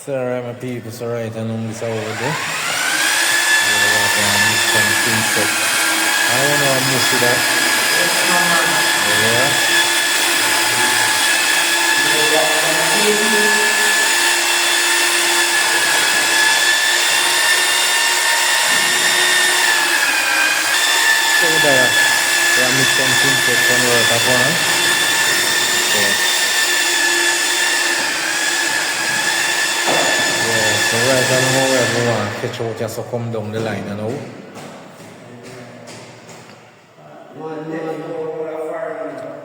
Sorry, my people, so right, I know this over there. Some things that I don't know how much of that. Yeah. So there, I mix some things that convert at one. So right now everyone catch out just to come down the line, you know.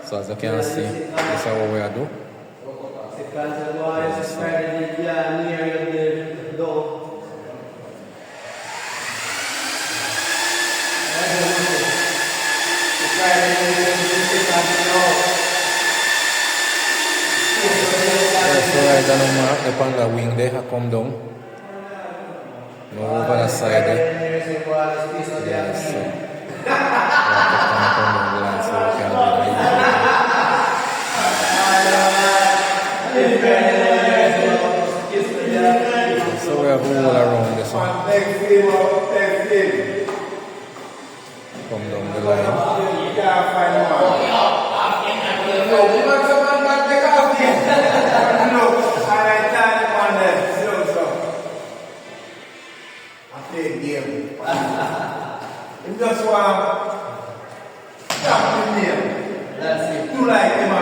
So as you can see, this is what we are doing. So right now the panda wing there come down. No over the side there. Yes, so we have to come down the line so we can do it. So we have all around this one. Come down the line. Just want to stop the name. That's it. Do like him, man.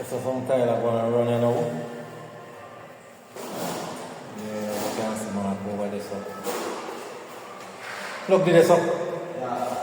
So some Tyler gonna run, you know. Yeah, you can see man over this up. Look at this up. Yeah.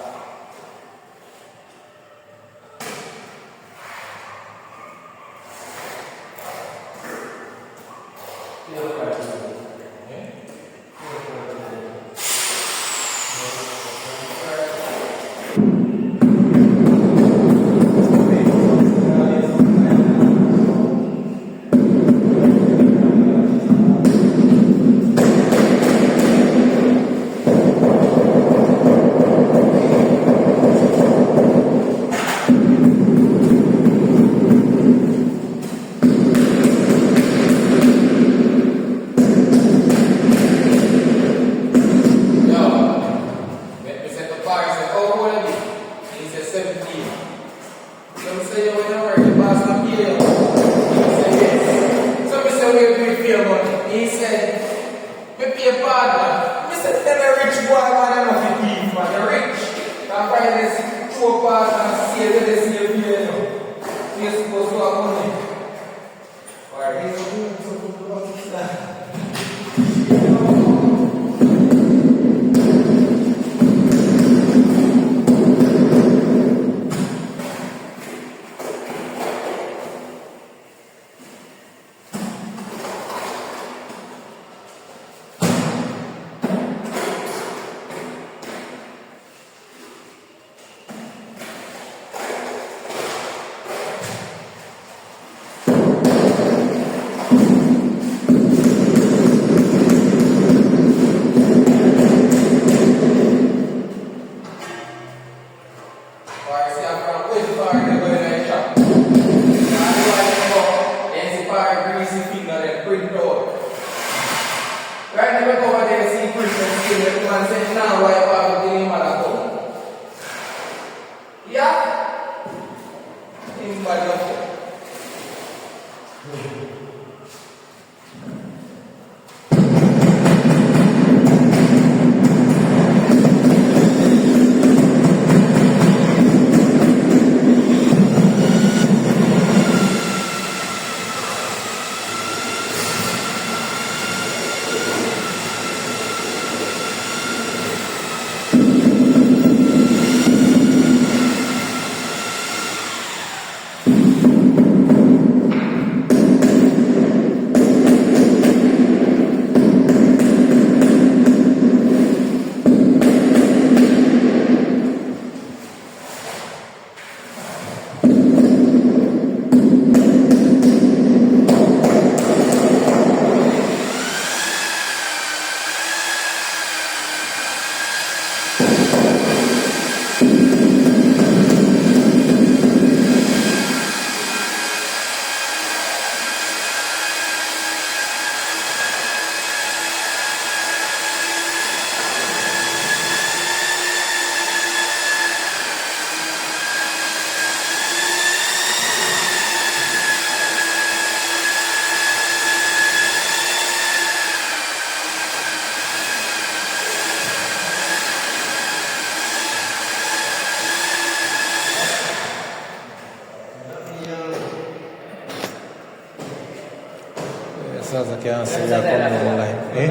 so as I can see, we are coming down the line. Eh?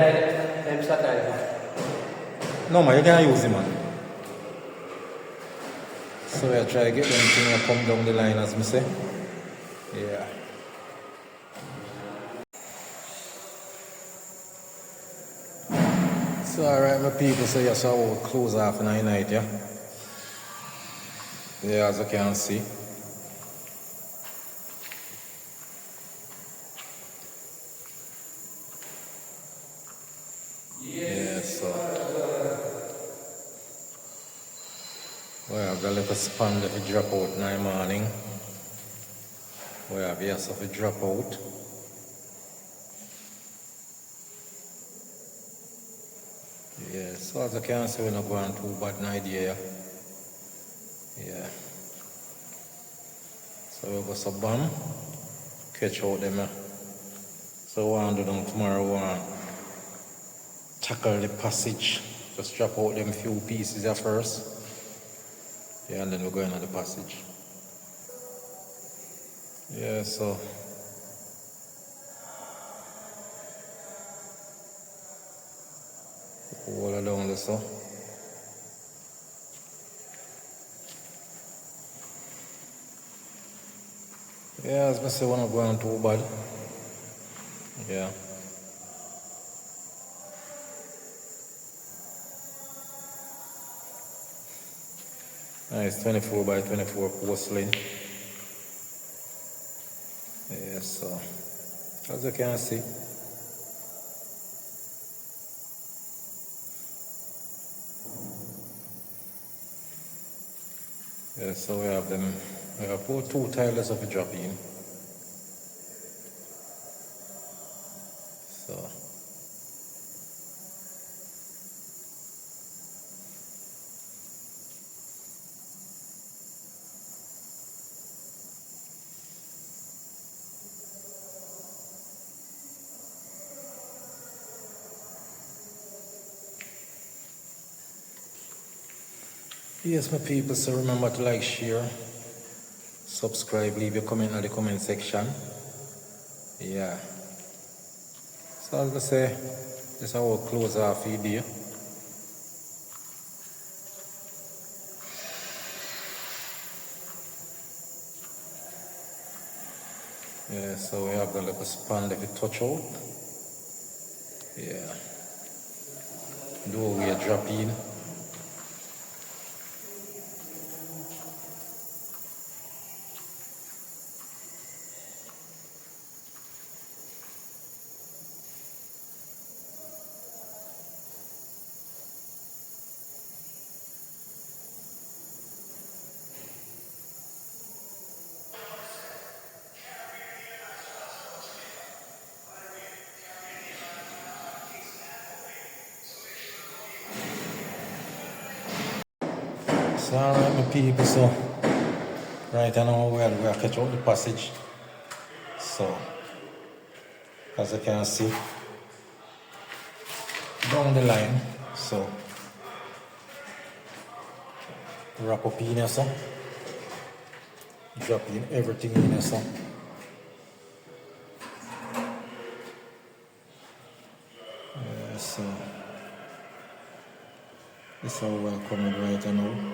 No, man, you can't use it, man. So we are trying to get them thing to come down the line, as I say. Yeah. So alright, my people, so yes, I will close off in the night, yeah? Yeah, as you can see. Yeah, so we have the little span that we drop out in the morning. We have yes, if we drop out. Yeah, so as you can see, we're not going too bad an idea. Yeah. So we'll go some bomb, catch out them. So we want to do them tomorrow, we want to tackle the passage. Just drop out them few pieces there first. Yeah, and then we're going on the passage. Yeah, so all along this so. Yeah, as I say, we're not going too bad. Yeah. Nice 24 by 24 porcelain. Yeah, so as you can see. Yeah, so we have them. We have two tiles of a drop in. So yes, my people, so remember to like, share, subscribe, leave your comment in the comment section. Yeah. So as I say, this is how we'll close our video. Yeah, so we have the little span that we touch out. Yeah. Doorway drop in. So alright, my people, so right now we are catch out the passage. So as you can see, down the line, so wrap up in here, so drop in everything in here, so yeah, so this is how we're coming right now.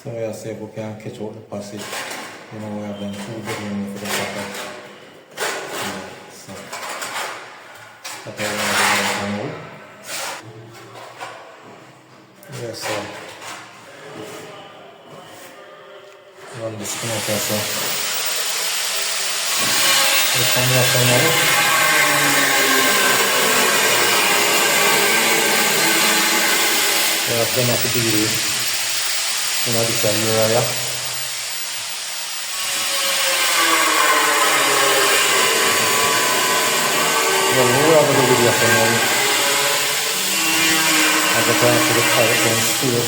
So I say we can catch out the passage. You know, we have done 2 bedrooms for the package. Yeah, so that's all we have done. Yeah, so run the connector, so this one left on now. We have done at the beauty. You know, this area. Well, we're over the video for now. As I can see the pirate going still.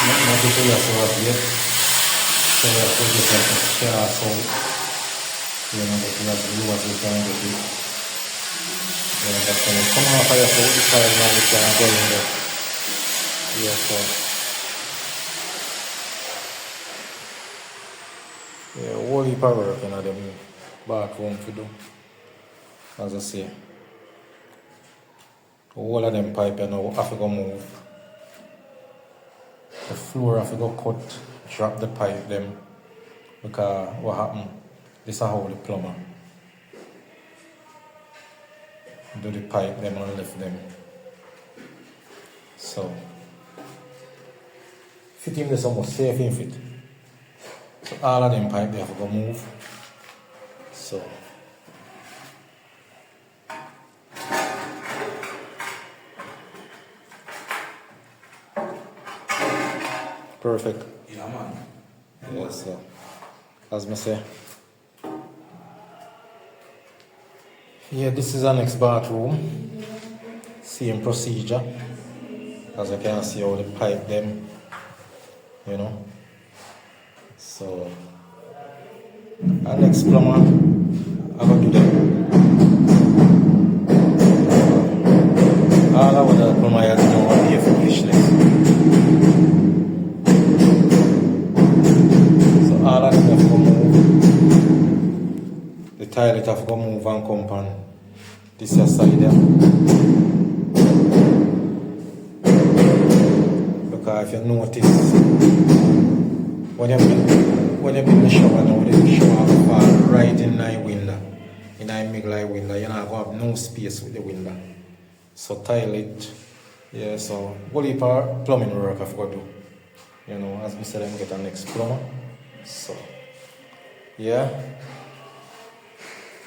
Not to tell us what yet. So we have to get like a share so you know that we have viewers who can get it. Yeah, that's when it come off of your foot, the tile now we can go in there. Yeah, so. Yeah, whole heap of work in the bathroom to do. As I say. All of them pipe you know have to go move. The floor have to go cut, drop the pipe them. Because what happened? This is how the plumber do the pipe them and lift them. So fit him this almost safe in fit. So all of them pipe they have to go move. So perfect. Yeah, man. Yes, so as I say. Yeah, this is our next bathroom. Same procedure. As you can see how the pipe them, you know. So our next plumber, I'm gonna do them. All I want to plumber has no idea for foolishness. So all of them have to move. The toilet have to move and come on this side there. Because if you notice, when you build the shower now, the shower fall right in the window. In the middle of the window, you're not going to have no space with the window. So toilet, yeah, so what heap of plumbing work I've got to do. You know, as we said, I'm get a next plumber. So, yeah.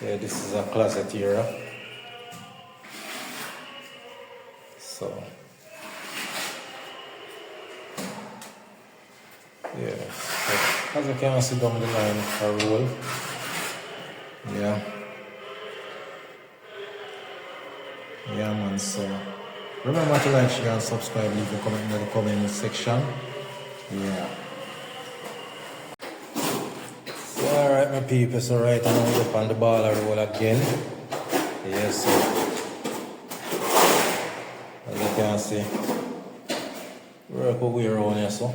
Yeah, this is a closet here. So, yeah. So, as you can see down the line, a roll. Yeah. Yeah, man. So, remember to like, share, and subscribe. Leave a comment in the comment section. Yeah. So, alright, my people. So, right now, we're up on the ball roll again. Yes, so. As you can see, work over here around here, so.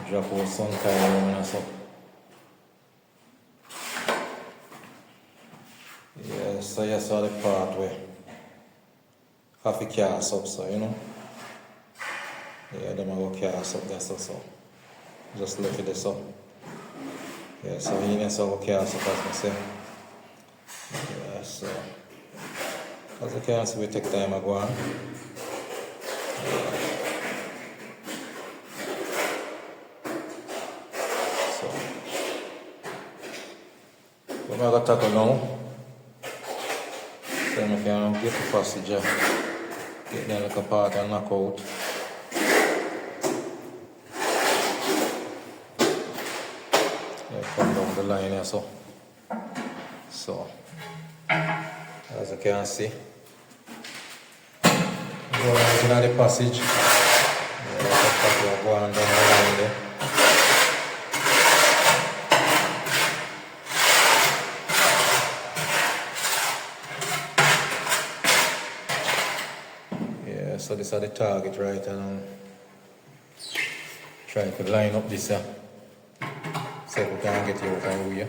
Drop out some tile around here, so. Yeah, so you saw the part where half the cast up, so you know. Yeah, them are go cast up there, so. Just look at this up. Yeah, so he needs to go cast up, as I say. Yeah, so. As you can see, we take time to go on. So, we're going to tackle now. So, I can get the passage, get them like a part and knock out. Yeah, come down the line here, so. So, as you can see. Go out in the passage. Yeah, go on down the line there. Yeah, so this is the target right and try to line up this so we can get it out of the way.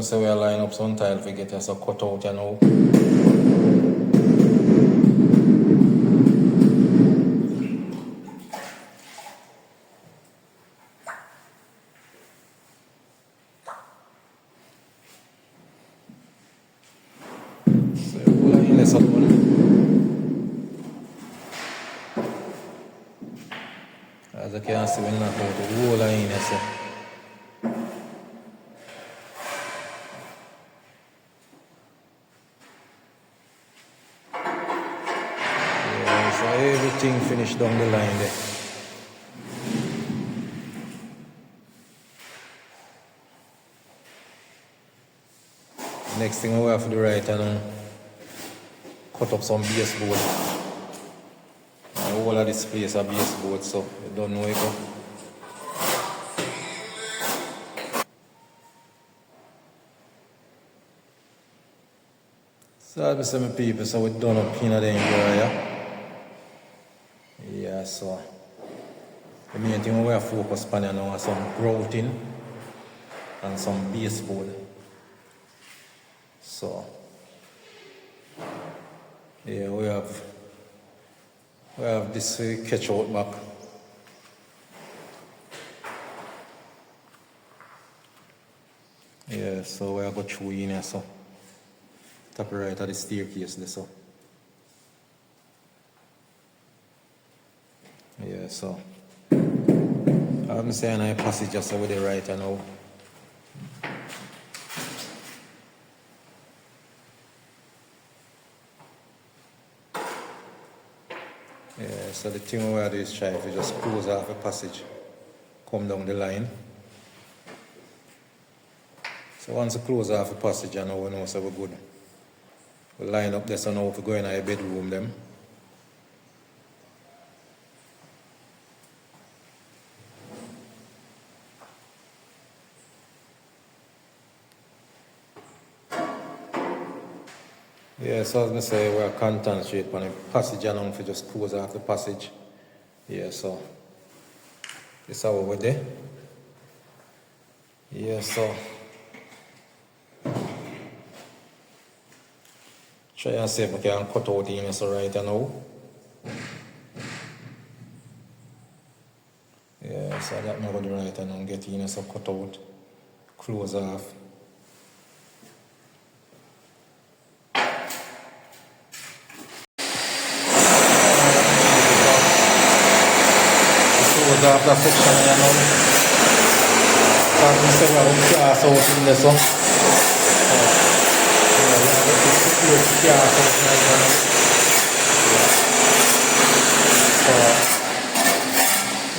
So we line up some tile if we get us a cut out, you know. So we'll line this up one. As you can see, we're not going to roll in here, so. So everything finished down the line there. Next thing we have to do right and cut up some baseboard. whole of this place a baseboard, so you don't know it. So as I say, my people, so we're done up in the area. Yeah, so the main thing we are focused on now is some grouting and some baseboard. So yeah, we have this catch out back. Yeah, so we are going through in here, so top right of the staircase there, so yeah, so I'm saying I passage just over the right now. Yeah, so the thing we are doing is try to just close off the passage, come down the line. So once you close off the passage, I know we know so we're good. We line up there, so now if we go in our bedroom them. Yeah, so as I say, we're concentrate on the passage and now if we just close off the passage. Yeah, so this is how we're there. Yeah, so try and see if we can cut out in here so right now. Yeah, so that I'm going to do right now, get in here so cut out, close off. Close off that section here now. So I'm going to say we're going to cast out in this one.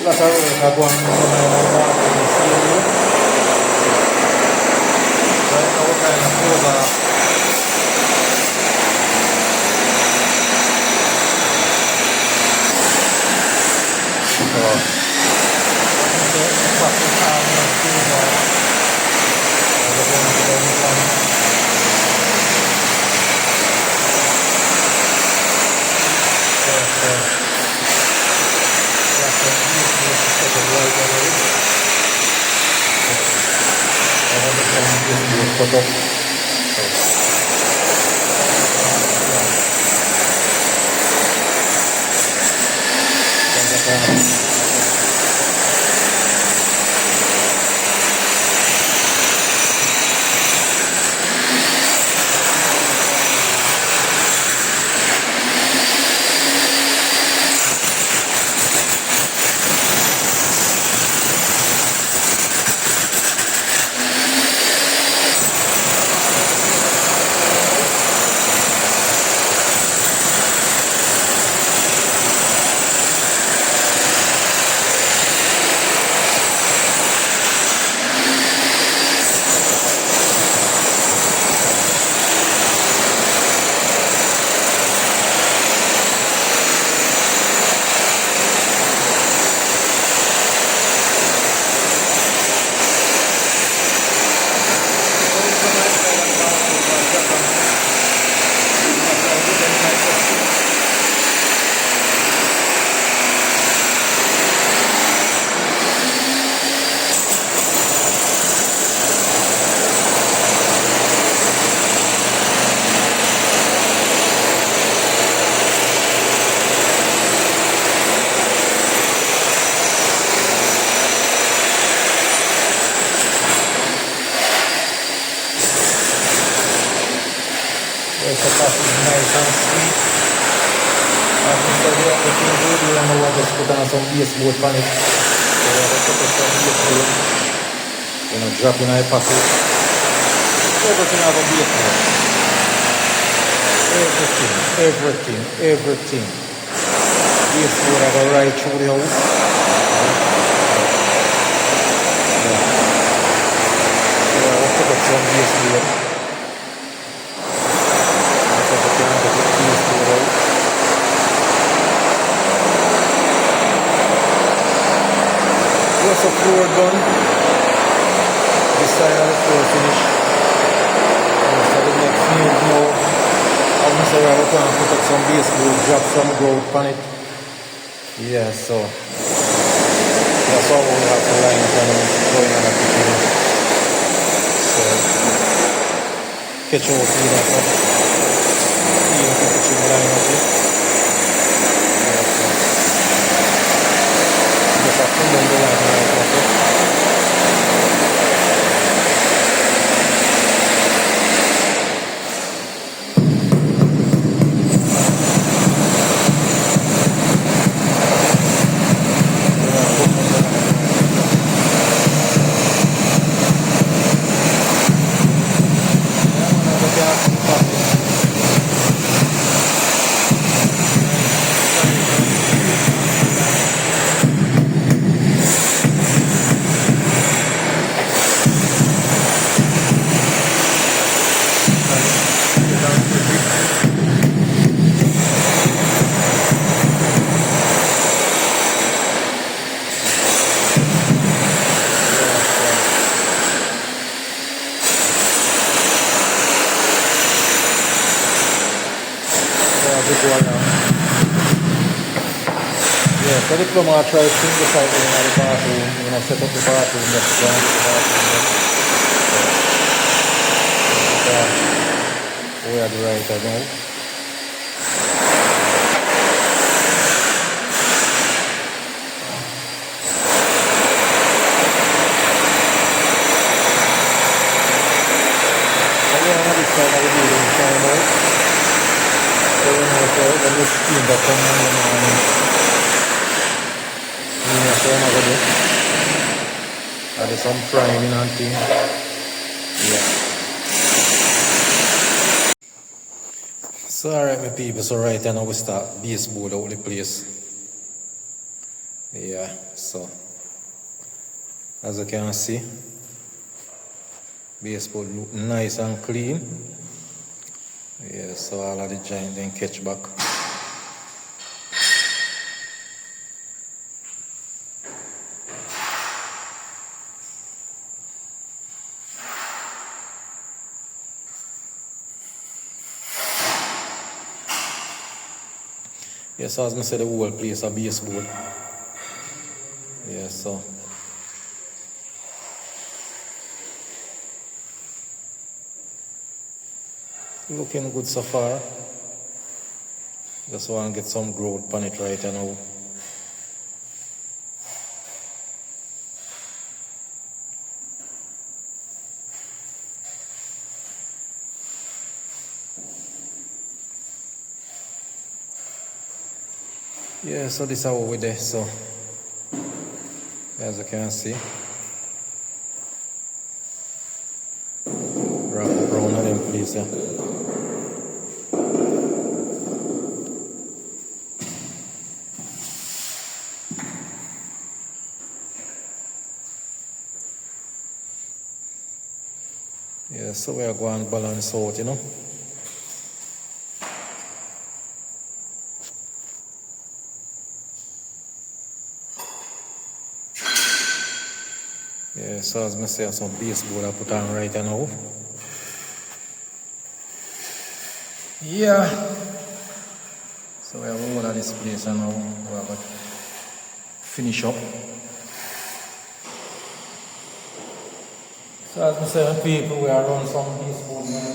Lot of work are going on in the ceiling. Right now we're trying to close off. Yes, the coffee is nice and sweet. As we said, we have the thing to do and we'll just put on some baseboard on it. So we're going to put some baseboard. You know, drop in our passage. Everything has a baseboard. Everything. Baseboard have a right through the house. Yeah. So we'll put up some baseboard. can put up some baseboard, drop some grout on it. Yeah, so that's all we have to line up and going on the kitchen. So kitchen will clean up. Clean up the kitchen line up here. Yeah, so just have to move the line right up here. Yeah, so the plumber try to clean the side in the bathroom, set up the bathroom, that's the bathroom. We are the right now. When you steam that there's some priming and thing. Yeah. So alright my people, so right now we start baseboard out the place. Yeah, so as you can see, baseboard look nice and clean. Yeah, so all of the joint then catch back. Yeah, so as I said, the whole place a baseboard. Yeah, so looking good so far. Just want to get some growth on it right now. Yeah, so this is how we're there. So as you can see, wrap around on them place. Yeah, so we are going to balance out, you know. Yeah, so as I say, some baseboard I put on right now. Yeah. So we have all of this place and now we are going to finish up. So as I say, people, we are on some baseboard now.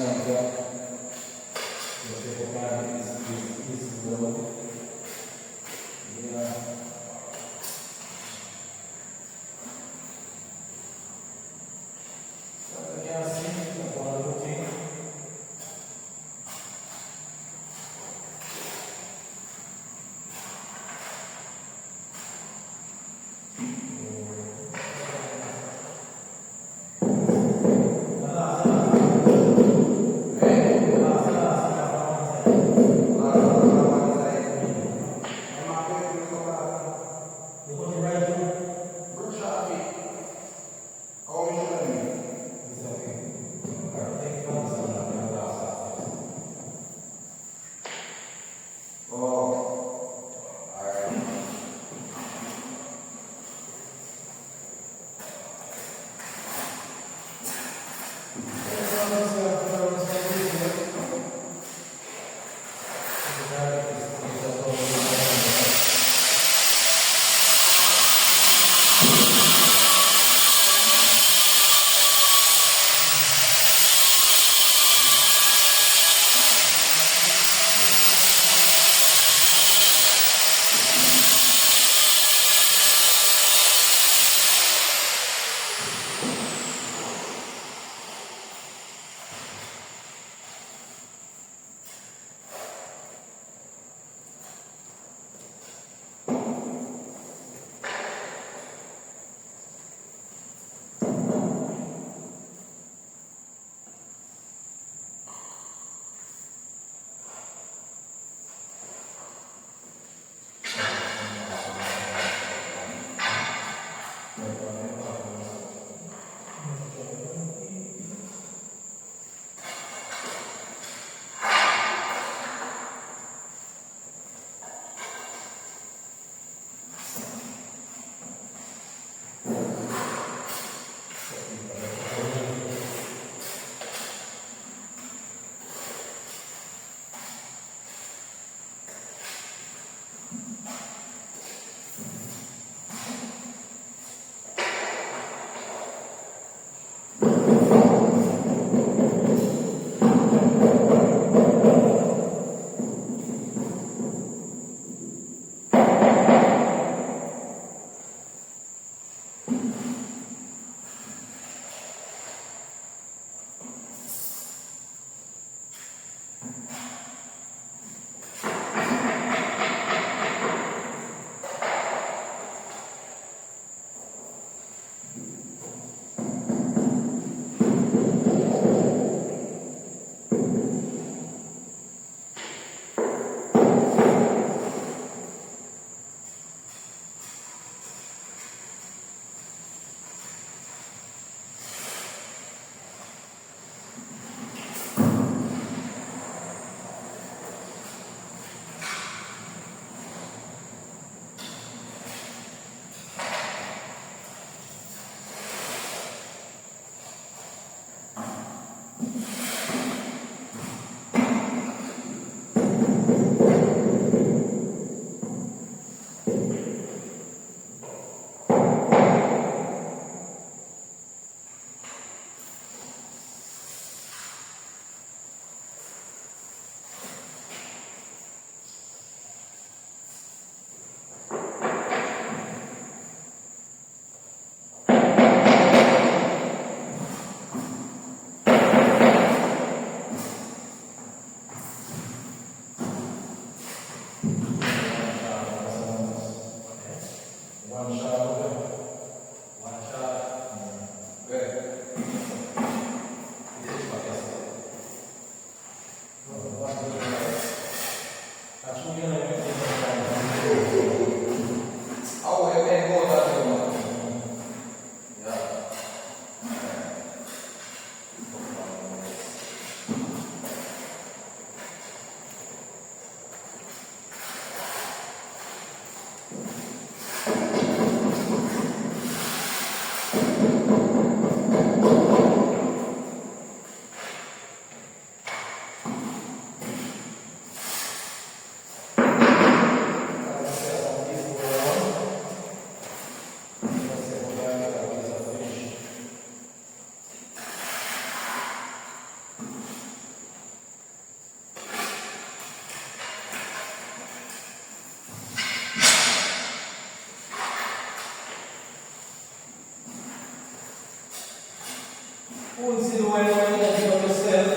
Once in a while, you get to yourself.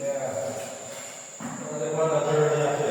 Yeah. And then one other journey after.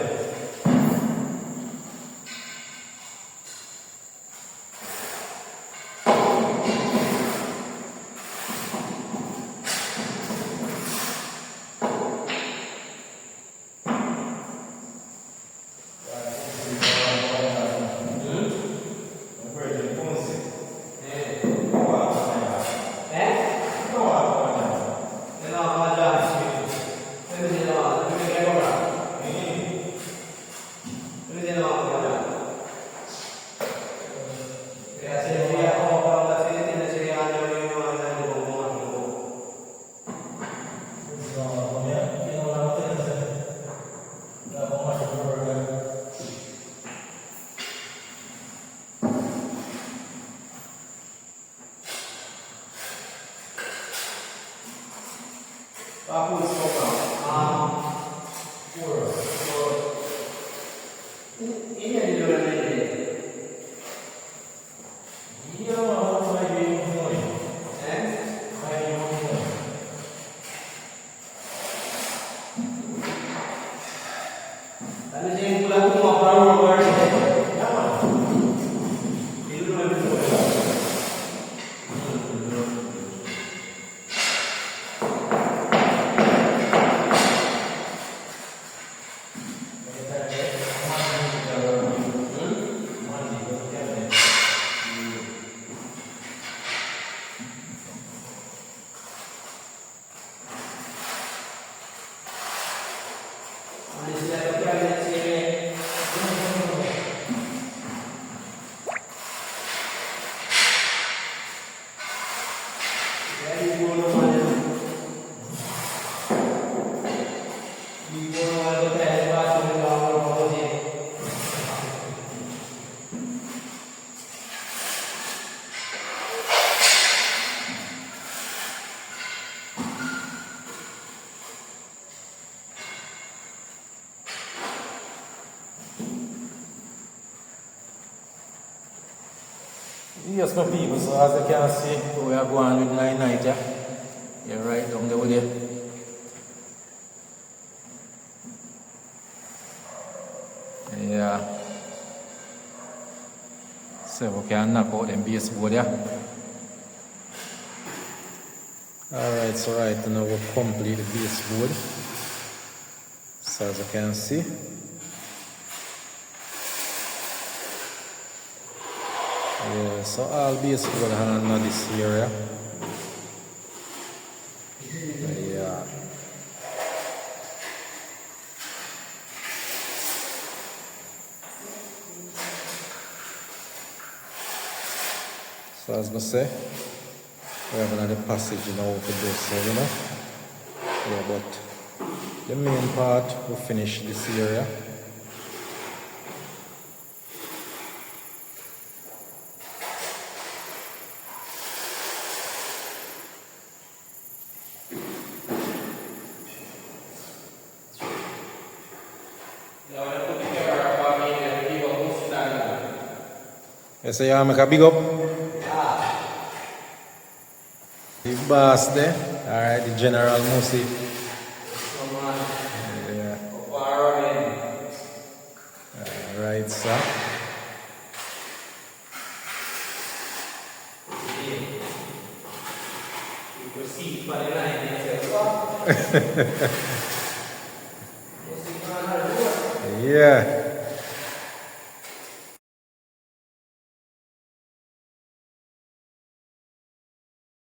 Yes, my people, so as you can see, we are going with 990. You're right down there with you. Yeah. So we can knock out them baseboard, yeah. Alright, so right now we'll complete the baseboard. So as you can see. Yeah, so all baseboard on this area. Yeah. So as I say, We have another passage now to do so, you know. Yeah, but the main part we finish this area. Yes, so you make a big up. The boss there. Alright, the General Musi. Yeah. Alright, sir. Yeah.